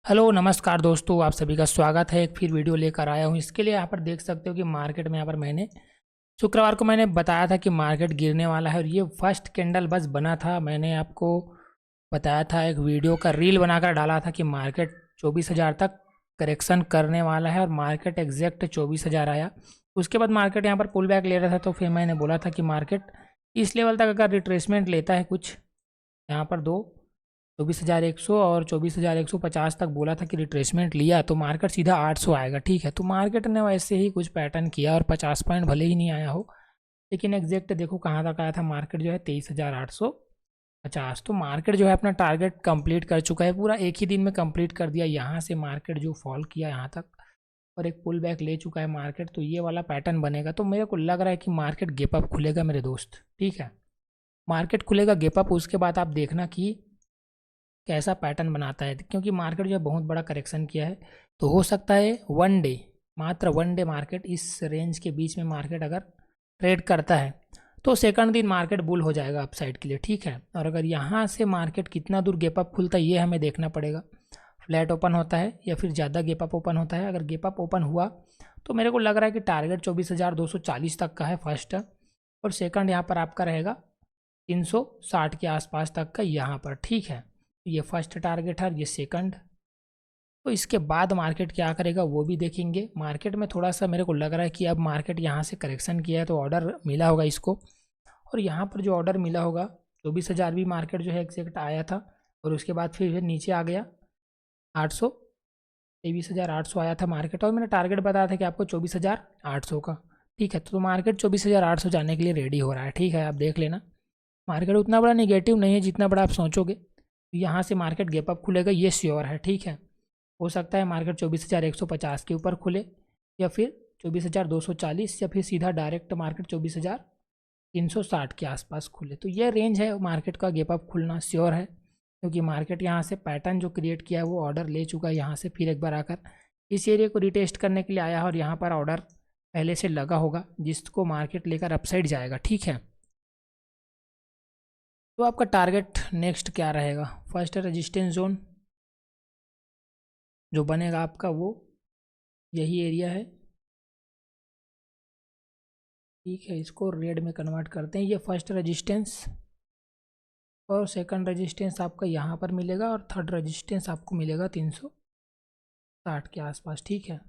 Hello नमस्कार दोस्तों, आप सभी का स्वागत है। एक फिर वीडियो लेकर आया हूँ। इसके लिए यहाँ पर देख सकते हो कि मार्केट में यहाँ पर मैंने शुक्रवार को मैंने बताया था कि मार्केट गिरने वाला है और ये फर्स्ट कैंडल बस बना था। मैंने आपको बताया था, एक वीडियो का रील बनाकर डाला था कि मार्केट 24,000 तक करेक्शन करने वाला है और मार्केट एग्जैक्ट 24,000 आया। उसके बाद मार्केट यहाँ पर पुल बैक ले रहा था, तो फिर मैंने बोला था कि मार्केट इस लेवल तक अगर रिट्रेसमेंट लेता है कुछ यहाँ पर 24,100 और 24,150 तक बोला था कि रिट्रेसमेंट लिया तो मार्केट सीधा 800 आएगा। ठीक है, तो मार्केट ने वैसे ही कुछ पैटर्न किया और 50 पॉइंट भले ही नहीं आया हो, लेकिन एग्जैक्ट देखो कहाँ तक आया था। मार्केट जो है 23,850। तो मार्केट जो है अपना टारगेट कंप्लीट कर चुका है, पूरा एक ही दिन में कंप्लीट कर दिया। यहाँ से मार्केट जो फॉल किया यहाँ तक और एक पुल बैक ले चुका है मार्केट, तो ये वाला पैटर्न बनेगा। तो मेरे को लग रहा है कि मार्केट गेप अप खुलेगा मेरे दोस्त। ठीक है, मार्केट खुलेगा गेप अप, उसके बाद आप देखना कि कैसा पैटर्न बनाता है, क्योंकि मार्केट जो है बहुत बड़ा करेक्शन किया है। तो हो सकता है वन डे, मात्र वन डे मार्केट इस रेंज के बीच में मार्केट अगर ट्रेड करता है तो सेकंड दिन मार्केट बुल हो जाएगा अपसाइड के लिए। ठीक है, और अगर यहाँ से मार्केट कितना दूर गेप अप खुलता है ये हमें देखना पड़ेगा। फ्लैट ओपन होता है या फिर ज़्यादा गेप अप ओपन होता है। अगर गेप अप ओपन हुआ तो मेरे को लग रहा है कि टारगेट 24,240 तक का है फर्स्ट, और सेकंड यहाँ पर आपका रहेगा 360 के आसपास तक का यहाँ पर। ठीक है, ये फर्स्ट टारगेट है, ये सेकंड। तो इसके बाद मार्केट क्या करेगा वो भी देखेंगे। मार्केट में थोड़ा सा मेरे को लग रहा है कि अब मार्केट यहाँ से करेक्शन किया है तो ऑर्डर मिला होगा इसको, और यहाँ पर जो ऑर्डर मिला होगा 24,000 भी मार्केट जो है एग्जैक्ट आया था, और उसके बाद फिर नीचे आ गया 800, 23,800 आया था मार्केट, और मैंने टारगेट बताया था कि आपको 24,800 का। ठीक है, तो मार्केट 24,800 जाने के लिए रेडी हो रहा है। ठीक है, आप देख लेना। मार्केट उतना बड़ा नेगेटिव नहीं है जितना बड़ा आप सोचोगे। यहाँ से मार्केट गैप अप खुलेगा ये श्योर है। ठीक है, हो सकता है मार्केट 24,150 के ऊपर खुले, या फिर 24,240, या फिर सीधा डायरेक्ट मार्केट 24,360 के आसपास खुले। तो ये रेंज है मार्केट का गैप अप खुलना श्योर है, क्योंकि मार्केट यहाँ से पैटर्न जो क्रिएट किया है वो ऑर्डर ले चुका है। यहाँ से फिर एक बार आकर इस एरिया को रिटेस्ट करने के लिए आया है, और यहाँ पर ऑर्डर पहले से लगा होगा जिसको मार्केट लेकर अपसाइड जाएगा। ठीक है, तो आपका टारगेट नेक्स्ट क्या रहेगा? फर्स्ट रेजिस्टेंस जोन जो बनेगा आपका वो यही एरिया है। ठीक है, इसको रेड में कन्वर्ट करते हैं। ये फर्स्ट रेजिस्टेंस, और सेकंड रेजिस्टेंस आपका यहाँ पर मिलेगा, और थर्ड रेजिस्टेंस आपको मिलेगा 360 के आसपास। ठीक है,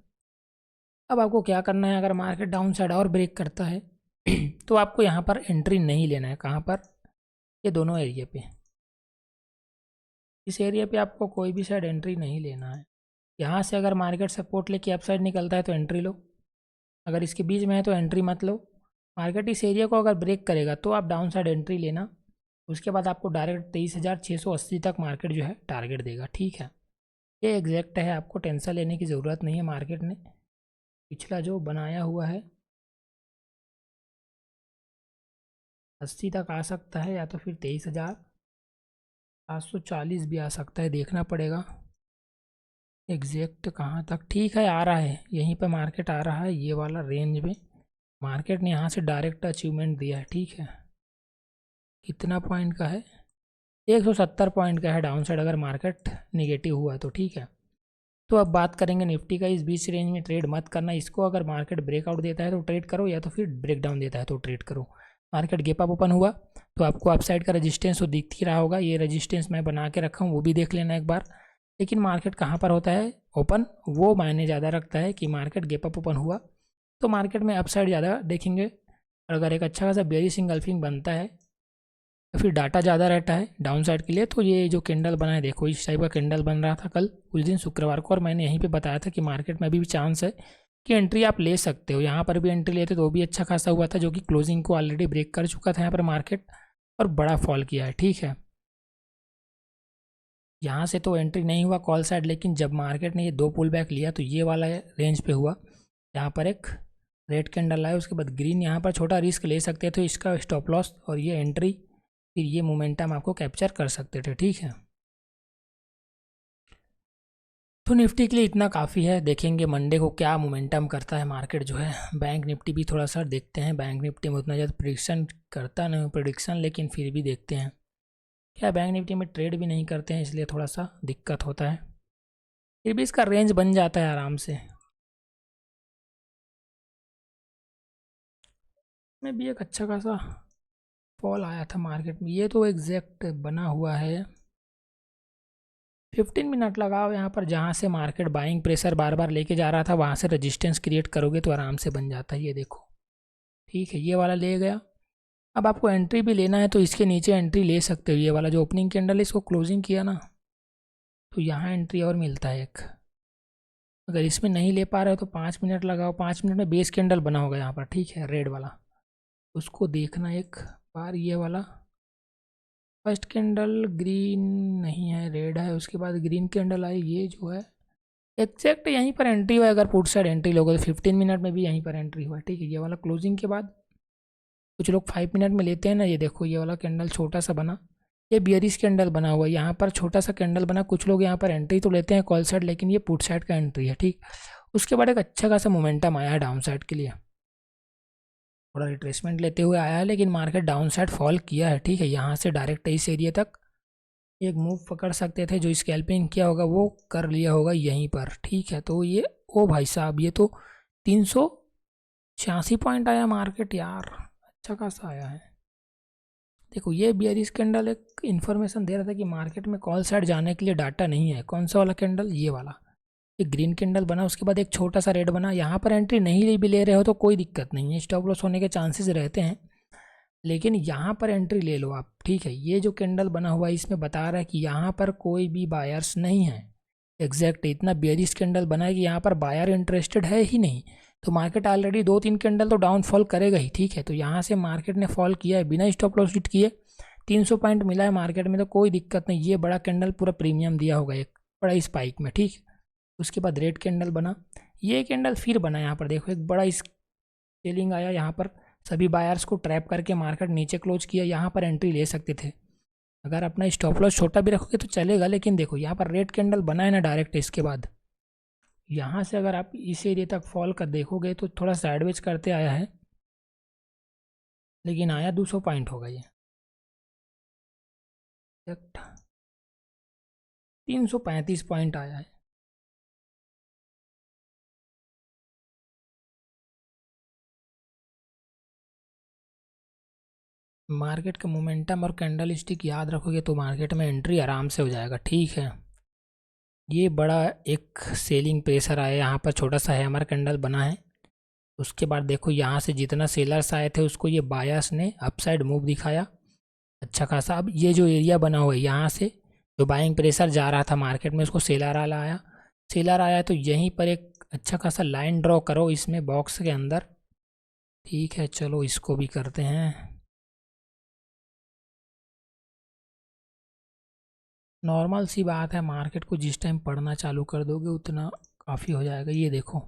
अब आपको क्या करना है, अगर मार्केट डाउन साइड और ब्रेक करता है तो आपको यहाँ पर एंट्री नहीं लेना है। कहाँ पर? ये दोनों एरिया पे, इस एरिया पे आपको कोई भी साइड एंट्री नहीं लेना है। यहाँ से अगर मार्केट सपोर्ट लेके अप साइड निकलता है तो एंट्री लो, अगर इसके बीच में है तो एंट्री मत लो। मार्केट इस एरिया को अगर ब्रेक करेगा तो आप डाउन साइड एंट्री लेना। उसके बाद आपको डायरेक्ट 23,680 तक मार्केट जो है टारगेट देगा। ठीक है, ये एग्जैक्ट है, आपको टेंशन लेने की ज़रूरत नहीं है। मार्केट ने पिछला जो बनाया हुआ है 80 तक आ सकता है, या तो फिर 23,740 भी आ सकता है, देखना पड़ेगा एग्जैक्ट कहाँ तक। ठीक है, आ रहा है, यहीं पे मार्केट आ रहा है, ये वाला रेंज में मार्केट ने यहाँ से डायरेक्ट अचीवमेंट दिया है। ठीक है, कितना पॉइंट का है? 170 पॉइंट का है डाउन साइड अगर मार्केट निगेटिव हुआ तो। ठीक है, तो अब बात करेंगे निफ्टी का। इस बीच रेंज में ट्रेड मत करना इसको। अगर मार्केट ब्रेकआउट देता है तो ट्रेड करो, या तो फिर ब्रेक डाउन देता है तो ट्रेड करो। मार्केट गैप अप ओपन हुआ तो आपको अपसाइड का रेजिस्टेंस तो दिख ही रहा होगा। ये रेजिस्टेंस मैं बना के रखा हूँ, वो भी देख लेना एक बार। लेकिन मार्केट कहाँ पर होता है ओपन, वो मायने ज़्यादा रखता है कि मार्केट गैप अप ओपन हुआ तो मार्केट में अपसाइड ज़्यादा देखेंगे। और अगर एक अच्छा खासा बेयरिश इंगल्फिंग बनता है या फिर डाटा ज़्यादा रहता है डाउन साइड के लिए, तो ये जो कैंडल बना है, देखो इस टाइप का कैंडल बन रहा था कल उस दिन शुक्रवार को, और मैंने यहीं पे बताया था कि मार्केट में अभी भी चांस है कि एंट्री आप ले सकते हो। यहाँ पर भी एंट्री लेते तो भी अच्छा खासा हुआ था, जो कि क्लोजिंग को ऑलरेडी ब्रेक कर चुका था यहाँ पर मार्केट, और बड़ा फॉल किया है। ठीक है, यहाँ से तो एंट्री नहीं हुआ कॉल साइड, लेकिन जब मार्केट ने ये दो पुल बैक लिया तो ये वाला रेंज पे हुआ। यहाँ पर एक रेड कैंडल आया, उसके बाद ग्रीन, यहाँ पर छोटा रिस्क ले सकते थे, इसका स्टॉप लॉस और ये एंट्री, फिर ये मोमेंटम आपको कैप्चर कर सकते थे। ठीक है, तो निफ्टी के लिए इतना काफ़ी है। देखेंगे मंडे को क्या मोमेंटम करता है मार्केट जो है। बैंक निफ्टी भी थोड़ा सा देखते हैं। बैंक निफ्टी में उतना ज़्यादा प्रिडिक्शन करता नहीं प्रिडिक्शन, लेकिन फिर भी देखते हैं। क्या बैंक निफ्टी में ट्रेड भी नहीं करते हैं, इसलिए थोड़ा सा दिक्कत होता है। फिर भी इसका रेंज बन जाता है आराम से। में भी एक अच्छा खासा फॉल आया था मार्केट में। ये तो एग्जैक्ट बना हुआ है। 15 मिनट लगाओ यहाँ पर, जहाँ से मार्केट बाइंग प्रेशर बार बार लेके जा रहा था वहाँ से रेजिस्टेंस क्रिएट करोगे तो आराम से बन जाता है। ये देखो, ठीक है, ये वाला ले गया। अब आपको एंट्री भी लेना है तो इसके नीचे एंट्री ले सकते हो। ये वाला जो ओपनिंग कैंडल है इसको क्लोजिंग किया ना, तो यहाँ एंट्री और मिलता है एक। अगर इसमें नहीं ले पा रहे हो तो 5 मिनट लगाओ। 5 मिनट में बेस कैंडल बना होगा यहाँ पर, ठीक है, रेड वाला, उसको देखना एक बार। ये वाला फर्स्ट कैंडल ग्रीन नहीं है, रेड है, उसके बाद ग्रीन कैंडल आई, ये जो है एग्जैक्ट यहीं पर एंट्री हुआ है। अगर पुट साइड एंट्री लोगे तो 15 मिनट में भी यहीं पर एंट्री हुआ है, ठीक है। ये वाला क्लोजिंग के बाद कुछ लोग 5 मिनट में लेते हैं ना। ये देखो, ये वाला कैंडल छोटा सा बना, ये बियरिश कैंडल बना हुआ है, यहाँ पर छोटा सा कैंडल बना। कुछ लोग यहाँ पर एंट्री तो लेते हैं कॉल साइड, लेकिन ये पुट साइड का एंट्री है, ठीक। उसके बाद एक अच्छा खासा मोमेंटम आया है डाउन साइड के लिए, थोड़ा रिट्रेसमेंट लेते हुए आया है, लेकिन मार्केट डाउन साइड फॉल किया है, ठीक है। यहाँ से डायरेक्ट इस एरिया तक एक मूव पकड़ सकते थे, जो स्कैल्पिंग किया होगा वो कर लिया होगा यहीं पर, ठीक है। तो ये, ओ भाई साहब, ये तो 386 पॉइंट आया मार्केट यार, अच्छा खासा आया है। देखो, ये बियरिश कैंडल एक इन्फॉर्मेशन दे रहा था कि मार्केट में कॉल साइड जाने के लिए डाटा नहीं है। कौन सा वाला कैंडल? ये वाला। एक ग्रीन कैंडल बना, उसके बाद एक छोटा सा रेड बना। यहाँ पर एंट्री नहीं भी ले रहे हो तो कोई दिक्कत नहीं है, स्टॉप लॉस होने के चांसेस रहते हैं, लेकिन यहाँ पर एंट्री ले लो आप, ठीक है। ये जो कैंडल बना हुआ है इसमें बता रहा है कि यहाँ पर कोई भी बायर्स नहीं है। एग्जैक्ट इतना बेयरिश कैंडल बना है कि यहाँ पर बायर इंटरेस्टेड है ही नहीं। तो मार्केट ऑलरेडी 2-3 कैंडल तो डाउनफॉल करेगा ही, ठीक है। तो यहाँ से मार्केट ने फॉल किया है बिना स्टॉप लॉस हिट किए। 300 पॉइंट मिला है मार्केट में तो कोई दिक्कत नहीं। ये बड़ा कैंडल पूरा प्रीमियम दिया होगा एक बड़ा स्पाइक में, ठीक। उसके बाद रेड कैंडल बना, ये कैंडल फिर बना। यहाँ पर देखो, एक बड़ा सेलिंग आया, यहाँ पर सभी बायर्स को ट्रैप करके मार्केट नीचे क्लोज किया। यहाँ पर एंट्री ले सकते थे, अगर अपना स्टॉप लॉस छोटा भी रखोगे तो चलेगा। लेकिन देखो, यहाँ पर रेड कैंडल बना है ना डायरेक्ट, इसके बाद यहाँ से अगर आप इस एरिया तक फॉल कर देखोगे तो थोड़ा साइडवेज करते आया है, लेकिन आया 200 पॉइंट होगा ये, 335 पॉइंट आया है। मार्केट का मोमेंटम और कैंडल स्टिक याद रखोगे तो मार्केट में एंट्री आराम से हो जाएगा, ठीक है। ये बड़ा एक सेलिंग प्रेशर आया, यहाँ पर छोटा सा हैमर कैंडल बना है। उसके बाद देखो, यहाँ से जितना सेलर्स आए थे उसको ये बायर्स ने अपसाइड मूव दिखाया अच्छा खासा। अब ये जो एरिया बना हुआ है, यहाँ से जो बाइंग प्रेशर जा रहा था मार्केट में उसको सेलर आया, सेलर आया तो यहीं पर एक अच्छा खासा लाइन ड्रॉ करो इसमें बॉक्स के अंदर, ठीक है। चलो इसको भी करते हैं। नॉर्मल सी बात है, मार्केट को जिस टाइम पढ़ना चालू कर दोगे उतना काफ़ी हो जाएगा। ये देखो,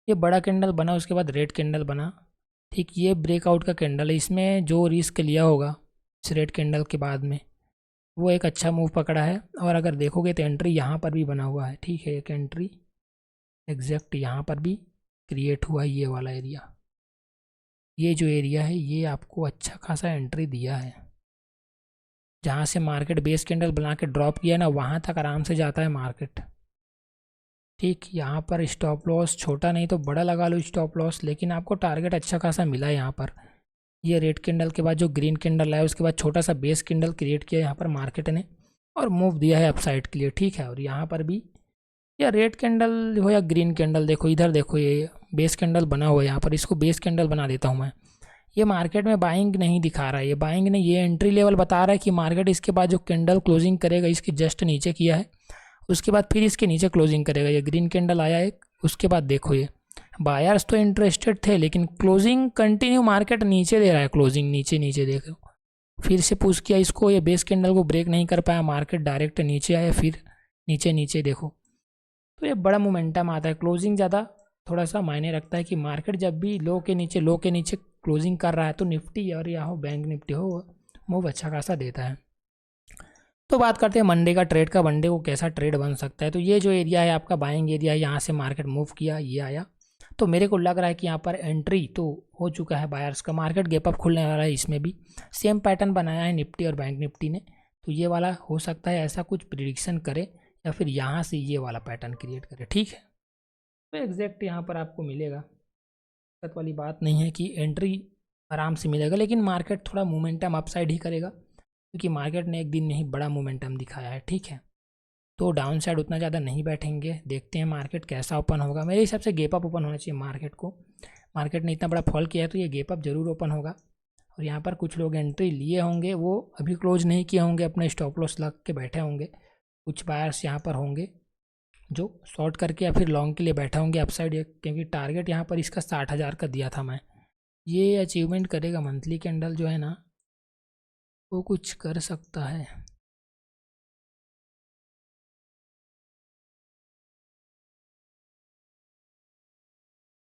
ये बड़ा कैंडल बना, उसके बाद रेड कैंडल बना, ठीक। ये ब्रेकआउट का कैंडल है, इसमें जो रिस्क लिया होगा इस रेड कैंडल के बाद में वो एक अच्छा मूव पकड़ा है। और अगर देखोगे तो एंट्री यहाँ पर भी बना हुआ है, ठीक है। एक एंट्री एग्जैक्ट यहाँ पर भी क्रिएट हुआ है, ये वाला एरिया, ये जो एरिया है ये आपको अच्छा खासा एंट्री दिया है। जहाँ से मार्केट बेस कैंडल बना के ड्रॉप किया ना वहाँ तक आराम से जाता है मार्केट, ठीक। यहाँ पर स्टॉप लॉस छोटा नहीं तो बड़ा लगा लो स्टॉप लॉस, लेकिन आपको टारगेट अच्छा खासा मिला है यहाँ पर। ये रेड कैंडल के बाद जो ग्रीन कैंडल आया उसके बाद छोटा सा बेस कैंडल क्रिएट किया यहाँ पर मार्केट ने और मूव दिया है अपसाइड के लिए, ठीक है। और यहाँ पर भी या रेड कैंडल हो या ग्रीन कैंडल, देखो इधर देखो, ये बेस कैंडल बना हुआ है यहाँ पर, इसको बेस कैंडल बना देता हूँ मैं। ये मार्केट में बाइंग नहीं दिखा रहा है, ये बाइंग ने ये एंट्री लेवल बता रहा है कि मार्केट इसके बाद जो कैंडल क्लोजिंग करेगा इसके जस्ट नीचे किया है, उसके बाद फिर इसके नीचे क्लोजिंग करेगा। ये ग्रीन कैंडल आया एक, उसके बाद देखो ये बायर्स तो इंटरेस्टेड थे लेकिन क्लोजिंग कंटिन्यू मार्केट नीचे दे रहा है, क्लोजिंग नीचे नीचे देखो। फिर से पुश किया इसको, ये बेस कैंडल को ब्रेक नहीं कर पाया, मार्केट डायरेक्ट नीचे आया, फिर नीचे नीचे देखो। तो ये बड़ा मोमेंटम आता है। क्लोजिंग ज़्यादा थोड़ा सा मायने रखता है कि मार्केट जब भी लो के नीचे क्लोजिंग कर रहा है तो निफ्टी और या हो बैंक निफ्टी हो मूव अच्छा खासा देता है। तो बात करते हैं मंडे का ट्रेड का, मंडे को कैसा ट्रेड बन सकता है। तो ये जो एरिया है आपका बाइंग एरिया है, यहाँ से मार्केट मूव किया, ये आया, तो मेरे को लग रहा है कि यहाँ पर एंट्री तो हो चुका है बायर्स का। मार्केट गैप अप खुलने वाला है, इसमें भी सेम पैटर्न बनाया है निफ्टी और बैंक निफ्टी ने। तो ये वाला हो सकता है ऐसा कुछ प्रिडिक्शन करे या फिर यहाँ से ये वाला पैटर्न क्रिएट करे, ठीक है। तो एग्जैक्ट यहाँ पर आपको मिलेगा, दिक्कत वाली बात नहीं है कि एंट्री आराम से मिलेगा, लेकिन मार्केट थोड़ा मोमेंटम अपसाइड ही करेगा क्योंकि मार्केट ने एक दिन में ही बड़ा मोमेंटम दिखाया है, ठीक है। तो डाउन साइड उतना ज़्यादा नहीं बैठेंगे, देखते हैं मार्केट कैसा ओपन होगा। मेरे हिसाब से गैप अप ओपन होना चाहिए मार्केट को। मार्केट ने इतना बड़ा फॉल किया है तो ये गैप अप जरूर ओपन होगा। और यहाँ पर कुछ लोग एंट्री लिए होंगे, वो अभी क्लोज नहीं किए होंगे, अपने स्टॉप लॉस लग के बैठे होंगे। कुछ बायर्स यहाँ पर होंगे जो शॉर्ट करके या फिर लॉन्ग के लिए बैठे होंगे अपसाइड, क्योंकि टारगेट यहाँ पर इसका 60,000 का दिया था मैं। ये अचीवमेंट करेगा, मंथली कैंडल जो है ना वो कुछ कर सकता है।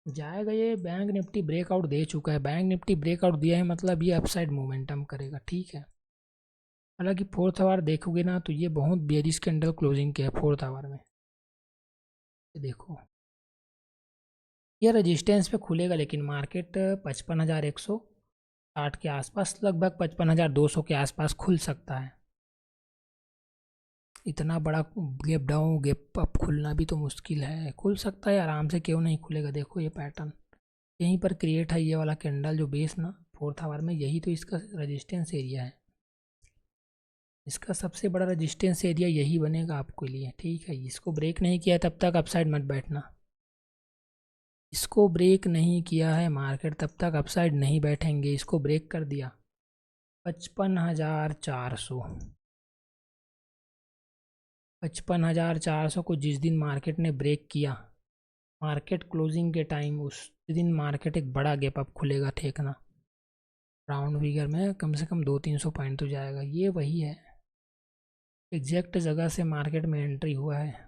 जाएगा ये। बैंक निफ्टी ब्रेकआउट दे चुका है, बैंक निफ्टी ब्रेकआउट दिया है मतलब ये अपसाइड मोमेंटम करेगा, ठीक है। हालांकि फोर्थ आवर देखोगे ना तो ये बहुत बेयरिश कैंडल क्लोजिंग के है फोर्थ आवर में। ये देखो ये रेजिस्टेंस पे खुलेगा, लेकिन मार्केट 55,160 के आसपास, लगभग 55,200 के आसपास खुल सकता है। इतना बड़ा गैप डाउन गैप अप खुलना भी तो मुश्किल है, खुल सकता है आराम से, क्यों नहीं खुलेगा। देखो ये पैटर्न यहीं पर क्रिएट है, ये वाला कैंडल जो बेस ना फोर्थ आवर में, यही तो इसका रेजिस्टेंस एरिया है। इसका सबसे बड़ा रेजिस्टेंस एरिया यही बनेगा आपके लिए, ठीक है। इसको ब्रेक नहीं किया तब तक अपसाइड मत बैठना। इसको ब्रेक नहीं किया है मार्केट तब तक अपसाइड नहीं बैठेंगे। इसको ब्रेक कर दिया 55,400, 55,400 को जिस दिन मार्केट ने ब्रेक किया, मार्केट क्लोजिंग के टाइम, उस दिन मार्केट एक बड़ा गैप अप खुलेगा, ठेकना। राउंड फिगर में कम से कम 200-300 पॉइंट तो जाएगा। ये वही है, एग्जैक्ट जगह से मार्केट में एंट्री हुआ है।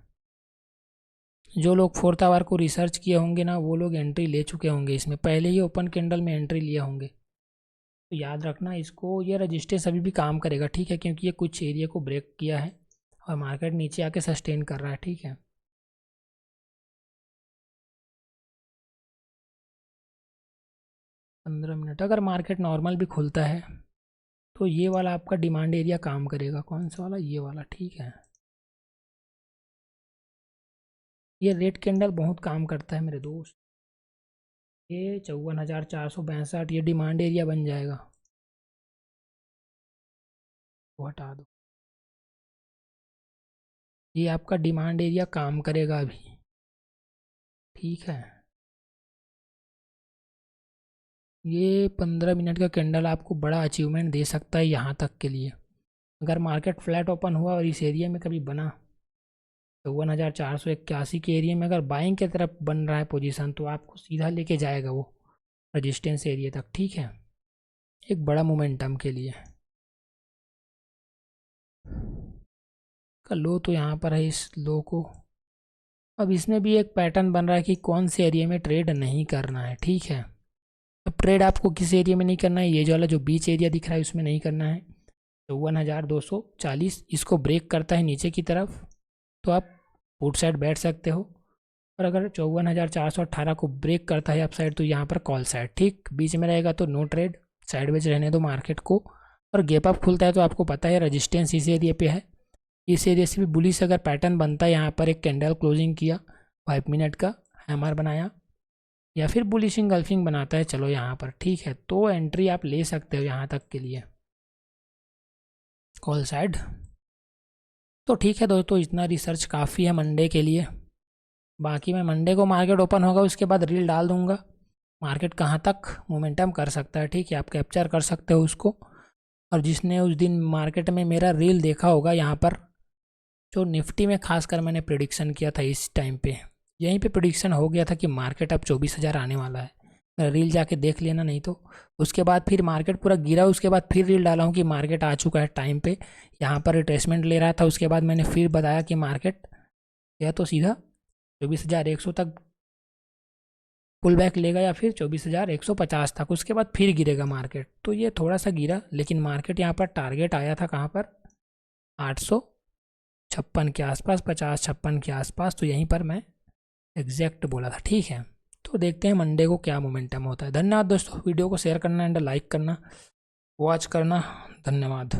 जो लोग फोर्थ आवर को रिसर्च किए होंगे ना वो लोग एंट्री ले चुके होंगे, इसमें पहले ही ओपन कैंडल में एंट्री लिए होंगे। तो याद रखना इसको, ये रजिस्टेंस अभी भी काम करेगा, ठीक है, क्योंकि ये कुछ एरिया को ब्रेक किया है और मार्केट नीचे आके सस्टेन कर रहा है, ठीक है। पंद्रह मिनट अगर मार्केट नॉर्मल भी खुलता है तो ये वाला आपका डिमांड एरिया काम करेगा। कौन सा वाला? ये वाला, ठीक है। ये रेड कैंडल बहुत काम करता है मेरे दोस्त। ये 54,462 ये डिमांड एरिया बन जाएगा, वो हटा दो। ये आपका डिमांड एरिया काम करेगा अभी, ठीक है। ये 15 मिनट का कैंडल आपको बड़ा अचीवमेंट दे सकता है यहाँ तक के लिए। अगर मार्केट फ्लैट ओपन हुआ और इस एरिया में कभी बना 54,481 के एरिया में अगर बाइंग की तरफ बन रहा है पोजीशन, तो आपको सीधा लेके जाएगा वो रेजिस्टेंस एरिया तक, ठीक है, एक बड़ा मोमेंटम के लिए। का लो तो यहाँ पर है, इस लो को अब इसमें भी एक पैटर्न बन रहा है कि कौन से एरिया में ट्रेड नहीं करना है, ठीक है। अब ट्रेड आपको किस एरिया में नहीं करना है, ये जो वाला जो बीच एरिया दिख रहा है उसमें नहीं करना है। 54,240 इसको ब्रेक करता है नीचे की तरफ तो आप पुट साइड बैठ सकते हो, और अगर 54,418 को ब्रेक करता है अप साइड तो यहाँ पर कॉल साइड, ठीक बीच में रहेगा तो नो ट्रेड, साइडवेज रहने दो मार्केट को। और गैप अप खुलता है तो आपको पता है रजिस्टेंस इस एरिया पे है, इस एरिया से भी बुलिश अगर पैटर्न बनता है, यहाँ पर एक कैंडल क्लोजिंग किया 5 मिनट का हैमर बनाया या फिर बुलिशिंग गल्फिंग बनाता है, चलो यहाँ पर, ठीक है, तो एंट्री आप ले सकते हो यहाँ तक के लिए कॉल साइड। तो ठीक है दोस्तों, इतना रिसर्च काफ़ी है मंडे के लिए। बाकी मैं मंडे को मार्केट ओपन होगा उसके बाद रील डाल दूंगा मार्केट कहाँ तक मोमेंटम कर सकता है, ठीक है, आप कैप्चर कर सकते हो उसको। और जिसने उस दिन मार्केट में मेरा रील देखा होगा, यहाँ पर जो निफ्टी में खासकर मैंने प्रिडिक्शन किया था इस टाइम पे, यहीं पे प्रिडिक्शन हो गया था कि मार्केट अब 24,000 आने वाला है। रील जाके देख लेना, नहीं तो उसके बाद फिर मार्केट पूरा गिरा, उसके बाद फिर रील डाला हूँ कि मार्केट आ चुका है टाइम पे, यहाँ पर रिट्रेसमेंट ले रहा था। उसके बाद मैंने फिर बताया कि मार्केट या तो सीधा 24,100 तक पुल बैक लेगा या फिर 24,150 तक, उसके बाद फिर गिरेगा मार्केट। तो ये थोड़ा सा गिरा, लेकिन मार्केट यहाँ पर टारगेट आया था कहाँ पर, 856 के आसपास, 50-56 के आसपास, तो यहीं पर मैं एग्जैक्ट बोला था, ठीक है। तो देखते हैं मंडे को क्या मोमेंटम होता है। धन्यवाद दोस्तों, वीडियो को शेयर करना एंड लाइक करना, वॉच करना, धन्यवाद।